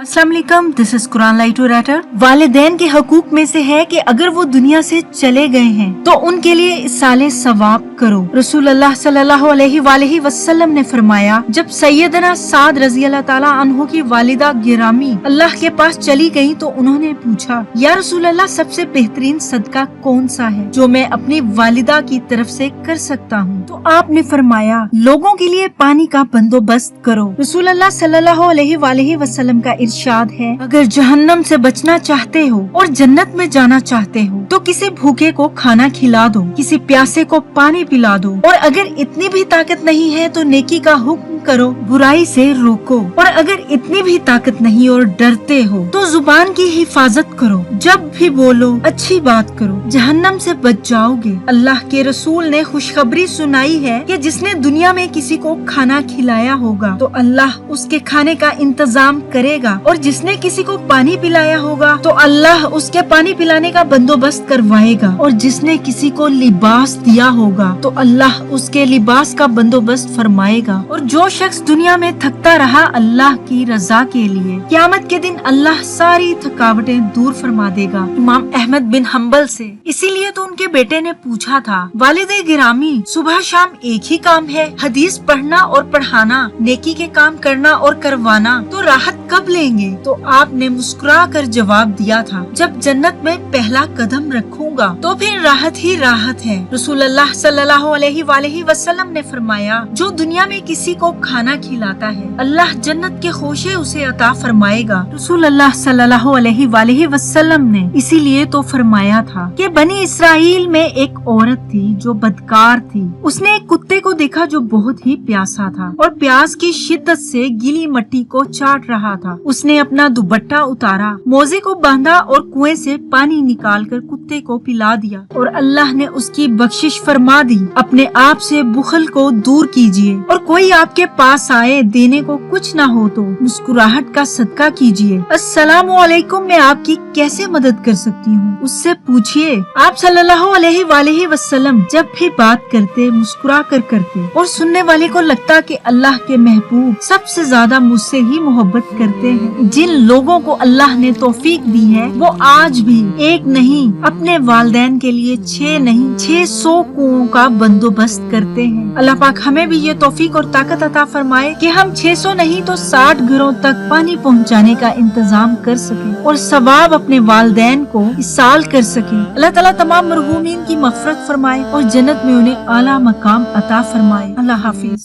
अस्सलाम वालेकुम, this is Quran लाइटो राइटर। वालिदैन के हकूक में से है कि अगर वो दुनिया से चले गए हैं तो उनके लिए इसाले सवाब करो। रसूल अल्लाह सल्लल्लाहु अलैहि वसल्लम ने फरमाया, जब सैयदना साद रजी अल्लाह ताला अन्हु की वालिदा गिरामी अल्लाह के पास चली गयी तो उन्होंने पूछा, या रसूल अल्लाह, सबसे बेहतरीन सदका कौन सा है जो मैं अपनी वालिदा की तरफ से कर सकता हूँ? तो आपने फरमाया, लोगों के लिए पानी का बंदोबस्त करो। रसूल अल्लाह सल्लल्लाहु अलैहि वसल्लम का इरशाद है, अगर जहन्नम से बचना चाहते हो और जन्नत में जाना चाहते हो तो किसी भूखे को खाना खिला दो, किसी प्यासे को पानी पिला दो, और अगर इतनी भी ताकत नहीं है तो नेकी का हुक्म करो, बुराई से रोको, और अगर इतनी भी ताकत नहीं और डरते हो तो जुबान की हिफाजत करो, जब भी बोलो अच्छी बात करो, जहन्नम से बच जाओगे। अल्लाह के रसूल ने खुशखबरी सुनाई है कि जिसने दुनिया में किसी को खाना खिलाया होगा तो अल्लाह उसके खाने का इंतजाम करेगा, और जिसने किसी को पानी पिलाया होगा तो अल्लाह उसके पानी पिलाने का बंदोबस्त करवाएगा, और जिसने किसी को लिबास दिया होगा तो अल्लाह उसके लिबास का बंदोबस्त फरमाएगा। और जो शख्स दुनिया में थकता रहा अल्लाह की रजा के लिए, क़यामत के दिन अल्लाह सारी थकावटें दूर फरमा देगा। इमाम अहमद बिन हम्बल से इसीलिए तो उनके बेटे ने पूछा था, वालिदे गिरामी, सुबह शाम एक ही काम है, हदीस पढ़ना और पढ़ाना, नेकी के काम करना और करवाना, तो राहत कब लेंगे? तो आपने मुस्कुरा कर जवाब दिया था, जब जन्नत में पहला कदम रखूंगा तो फिर राहत ही राहत है। रसूल अल्लाह सल्लल्लाहु अलैहि वसल्लम ने फरमाया, जो दुनिया में किसी को खाना खिलाता है अल्लाह जन्नत के खोशे उसे अता फरमाएगा। रसूल अल्लाह सल्लल्लाहु अलैहि वसल्लम ने इसीलिए तो फरमाया था कि बनी इसराइल में एक औरत थी जो बदकार थी। उसने एक कुत्ते को देखा जो बहुत ही प्यासा था और प्यास की शिद्दत से गीली मिट्टी को चाट रहा था। उसने अपना दुपट्टा उतारा, मोजे को बांधा और कुएं से पानी निकालकर कुत्ते को पिला दिया, और अल्लाह ने उसकी बख्शिश फरमा दी। अपने आप से बुखल को दूर कीजिए, और कोई आपके पास आए देने को कुछ ना हो तो मुस्कुराहट का सदका कीजिए। अस्सलामु अलैकुम, मैं आपकी कैसे मदद कर सकती हूँ? उससे पूछिए। आप सल्लल्लाहु अलैहि वसल्लम जब भी बात करते मुस्कुरा कर करते, और सुनने वाले को लगता कि अल्लाह के महबूब सबसे ज्यादा मुझसे ही मोहब्बत करते हैं। जिन लोगों को अल्लाह ने तौफीक दी है वो आज भी एक नहीं अपने वालिदैन के लिए 6 नहीं 600 कुओं का बंदोबस्त करते हैं। अल्लाह पाक हमें भी ये तौफीक और ताकत अता फरमाए कि हम 600 नहीं तो 60 घरों तक पानी पहुंचाने का इंतजाम कर सके और सवाब अपने वालिदैन को इसाल कर सके। अल्लाह ताला तमाम मरहूमीन की मग़फ़िरत फरमाए और जन्नत में उन्हें आला मकाम अता फरमाए। अल्लाह हाफिज।